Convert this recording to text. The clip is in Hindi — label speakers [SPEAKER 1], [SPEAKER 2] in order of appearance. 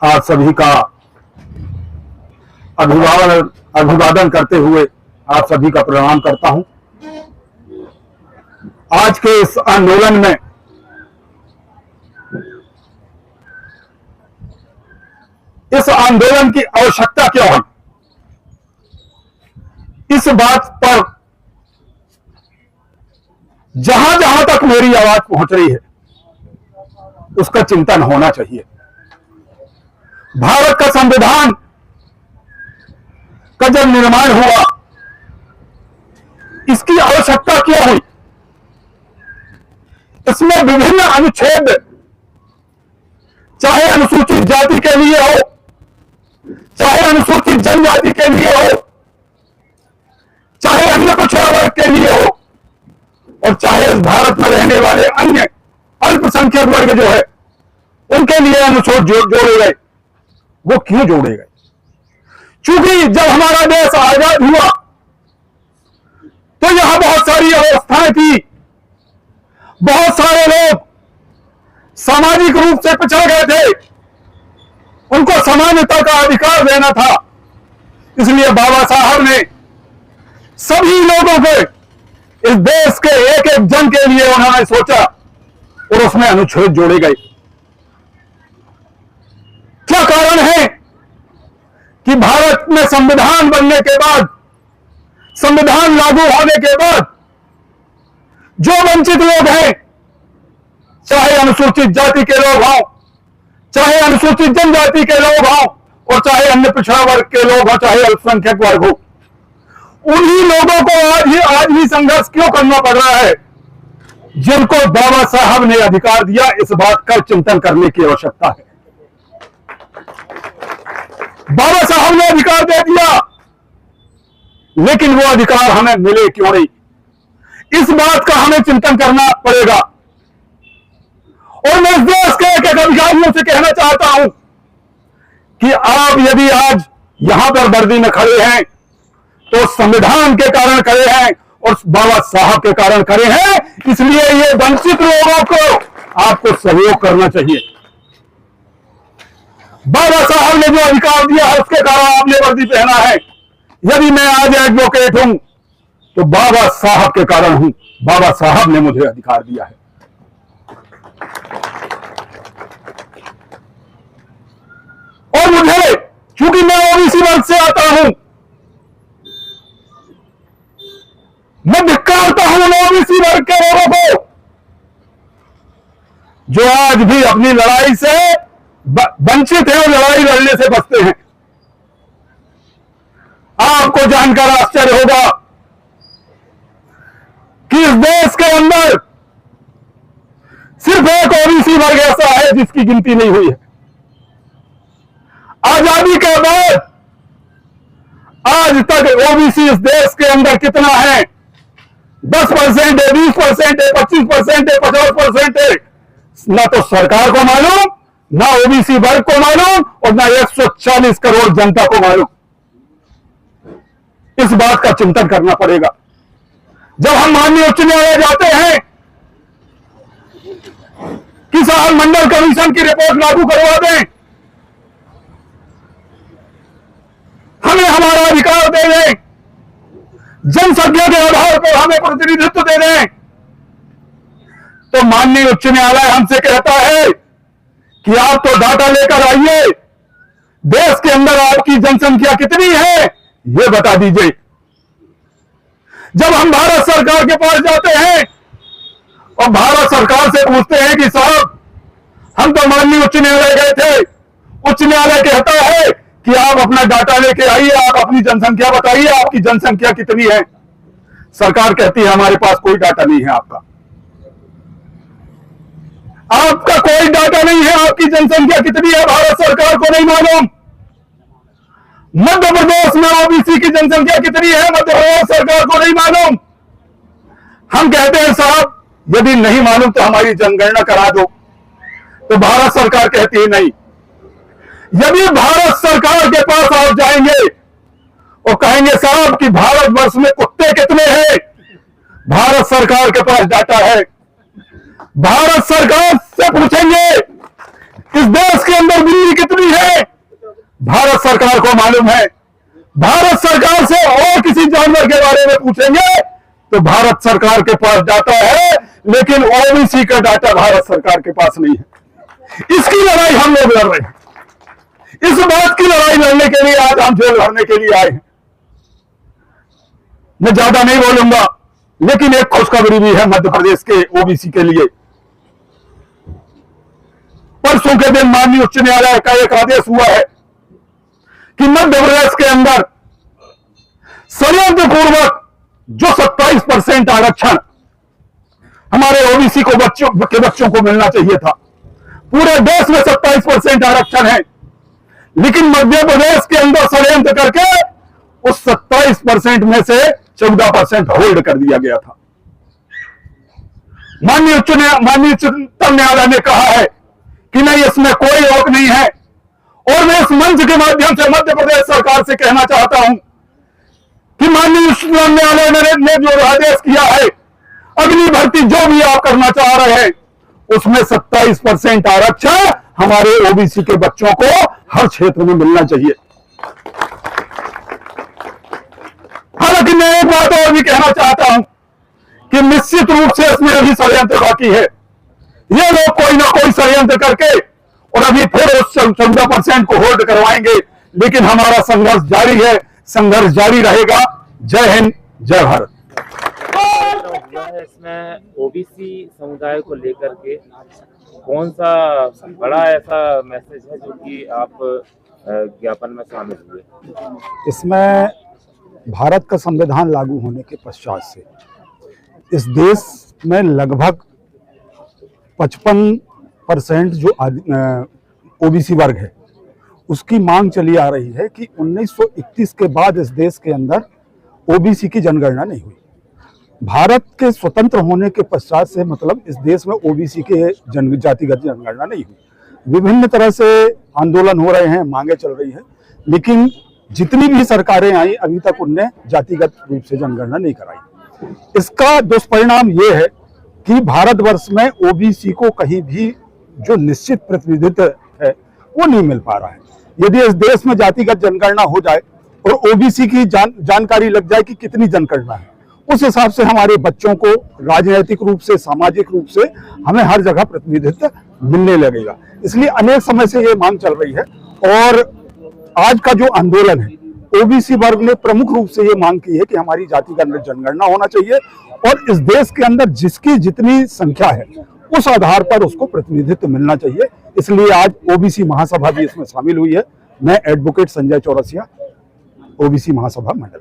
[SPEAKER 1] आप सभी का अभिवादन करते हुए आप सभी का प्रणाम करता हूं। आज के इस आंदोलन में इस आंदोलन की आवश्यकता क्या है, इस बात पर जहां जहां तक मेरी आवाज पहुंच रही है उसका चिंतन होना चाहिए। भारत का संविधान का जब निर्माण हुआ, इसकी आवश्यकता क्यों हुई? इसमें विभिन्न अनुच्छेद, चाहे अनुसूचित जाति के लिए हो, चाहे अनुसूचित जनजाति के लिए हो, चाहे अन्य पिछड़ा वर्ग के लिए हो, और चाहे इस भारत में रहने वाले अन्य अल्पसंख्यक वर्ग जो है उनके लिए अनुच्छेद जोड़े गए। वो क्यों जोड़े गए? चूंकि जब हमारा देश आजाद हुआ तो यहां बहुत सारी अवस्थाएं थी, बहुत सारे लोग सामाजिक रूप से पिछड़ गए थे, उनको समानता का अधिकार देना था। इसलिए बाबा साहब ने सभी लोगों को, इस देश के एक एक जन के लिए उन्होंने सोचा और उसमें अनुच्छेद जोड़े गए। क्या कारण है कि भारत में संविधान बनने के बाद, संविधान लागू होने के बाद जो वंचित लोग हैं, चाहे अनुसूचित जाति के लोग हों, चाहे अनुसूचित जनजाति के लोग हों, और चाहे अन्य पिछड़ा वर्ग के लोग हों, चाहे अल्पसंख्यक वर्ग हो, उन्हीं लोगों को आज भी संघर्ष क्यों करना पड़ रहा है? जिनको बाबा साहब ने अधिकार दिया, इस बात का चिंतन करने की आवश्यकता है। बाबा साहब ने अधिकार दे दिया, लेकिन वो अधिकार हमें मिले क्यों नहीं? इस बात का हमें चिंतन करना पड़ेगा। और मैं इस देश के एक एक अधिकारियों से कहना चाहता हूं कि आप यदि आज यहां पर वर्दी में खड़े हैं तो संविधान के कारण खड़े हैं और बाबा साहब के कारण खड़े हैं। इसलिए ये वंचित लोगों को आपको सहयोग करना चाहिए। बाबा साहब ने जो अधिकार दिया है उसके कारण आपने वर्दी पहना है। यदि मैं आज एडवोकेट हूं तो बाबा साहब के कारण हूं। बाबा साहब ने मुझे अधिकार दिया है। और मुझे, चूंकि मैं ओबीसी वर्ग से आता हूं, मैं धिक्कारता हूं ओबीसी वर्ग के लोगों को जो आज भी अपनी लड़ाई से वंचित है और लड़ाई लड़ने से बचते हैं। आपको जानकर आश्चर्य होगा कि इस देश के अंदर सिर्फ एक ओबीसी वर्ग ऐसा है जिसकी गिनती नहीं हुई है। आजादी के बाद आज तक ओबीसी इस देश के अंदर कितना है? 10% है, 20% है, 25% है, 50% है। ना तो सरकार को मालूम, ना ओबीसी वर्ग को मालूम, और ना 140 करोड़ जनता को मालूम। इस बात का चिंतन करना पड़ेगा। जब हम माननीय उच्च न्यायालय जाते हैं कि साहब मंडल कमीशन की रिपोर्ट लागू करवा दें, हमें हमारा अधिकार दे दें, जनसंख्या के आधार पर हमें प्रतिनिधित्व दे दें, तो माननीय उच्च न्यायालय हमसे कहता है कि आप तो डाटा लेकर आइए, देश के अंदर आपकी जनसंख्या कितनी है ये बता दीजिए। जब हम भारत सरकार के पास जाते हैं और भारत सरकार से पूछते हैं कि साहब हम तो माननीय उच्च न्यायालय गए थे, उच्च न्यायालय कहता है कि आप अपना डाटा लेके आइए, आप अपनी जनसंख्या बताइए, आपकी जनसंख्या कितनी है। सरकार कहती है हमारे पास कोई डाटा नहीं है, आपका कोई डाटा नहीं है, आपकी जनसंख्या कितनी है भारत सरकार को नहीं मालूम। मध्य प्रदेश में ओबीसी की जनसंख्या कितनी है मध्य प्रदेश सरकार को नहीं मालूम। हम कहते हैं साहब यदि नहीं मालूम तो हमारी जनगणना करा दो, तो भारत सरकार कहती है नहीं। यदि भारत सरकार के पास आप जाएंगे और कहेंगे साहब कि भारतवर्ष में कुत्ते कितने हैं, भारत सरकार के पास डाटा है। भारत सरकार से पूछेंगे इस देश के अंदर बिल्ली कितनी है, आपको मालूम है, भारत सरकार से और किसी जानवर के बारे में पूछेंगे तो भारत सरकार के पास डाटा है, लेकिन ओबीसी का डाटा भारत सरकार के पास नहीं है। इसकी लड़ाई हम लोग लड़ रहे हैं। इस बात की लड़ाई लड़ने के लिए आज हम जेल भरने के लिए आए हैं। मैं ज्यादा नहीं बोलूंगा, लेकिन एक खुशखबरी भी है मध्य प्रदेश के ओबीसी के लिए। परसों के दिन माननीय उच्च न्यायालय का एक आदेश हुआ है कि मध्य प्रदेश के अंदर षड्यंत्रपूर्वक जो 27% आरक्षण हमारे ओबीसी को बच्चों को मिलना चाहिए था, पूरे देश में 27% आरक्षण है, लेकिन मध्य प्रदेश के अंदर षड्यंत्र करके उस 27% में से 14% होल्ड कर दिया गया था। माननीय उच्चतम न्यायालय ने कहा है कि नहीं, इसमें कोई रोक नहीं है। और मैं इस मंच के माध्यम से मध्य प्रदेश सरकार से कहना चाहता हूं कि माननीय उच्चतम न्यायालय ने जो आदेश किया है, अगली भर्ती जो भी आप करना चाह रहे हैं, उसमें 27% आरक्षण हमारे ओबीसी के बच्चों को हर क्षेत्र में मिलना चाहिए। हालांकि मैं एक बात और भी कहना चाहता हूं कि निश्चित रूप से इसमें अभी षड्यंत्र बाकी है। ये लोग कोई ना कोई षड्यंत्र करके और अभी फिर उस 14% को होल्ड करवाएंगे, लेकिन हमारा संघर्ष जारी है, संघर्ष जारी रहेगा। जय हिंद, जय भारत।
[SPEAKER 2] इसमें ओबीसी समुदाय को लेकर के कौन सा बड़ा ऐसा मैसेज है जो कि आप ज्ञापन में शामिल हुए?
[SPEAKER 3] इसमें भारत का संविधान लागू होने के पश्चात से इस देश में लगभग 55% जो ओबीसी वर्ग है, उसकी मांग चली आ रही है कि 1931 के बाद इस देश के अंदर ओबीसी की जनगणना नहीं हुई। भारत के स्वतंत्र होने के पश्चात से मतलब इस देश में ओबीसी के जातिगत जनगणना नहीं हुई। विभिन्न तरह से आंदोलन हो रहे हैं, मांगे चल रही है, लेकिन जितनी भी सरकारें आई अभी तक उनने जातिगत रूप से जनगणना नहीं कराई। इसका दुष्परिणाम ये है कि भारतवर्ष में ओबीसी को कहीं भी जो निश्चित प्रतिनिधित्व है वो नहीं मिल पा रहा है। यदि इस देश में जातिगत जनगणना हो जाए और ओबीसी की जानकारी लग जाए कि कितनी जनगणना है, उस हिसाब से हमारे बच्चों को राजनीतिक रूप से, सामाजिक रूप से हमें हर जगह प्रतिनिधित्व मिलने लगेगा। इसलिए अनेक समय से ये मांग चल रही है और आज का जो आंदोलन है, ओबीसी वर्ग ने प्रमुख रूप से ये मांग की है कि हमारी जातिगत जनगणना होना चाहिए और इस देश के अंदर जिसकी जितनी संख्या है उस आधार पर उसको प्रतिनिधित्व मिलना चाहिए। इसलिए आज ओबीसी महासभा भी इसमें शामिल हुई है। मैं एडवोकेट संजय चौरसिया, ओबीसी महासभा मंडल।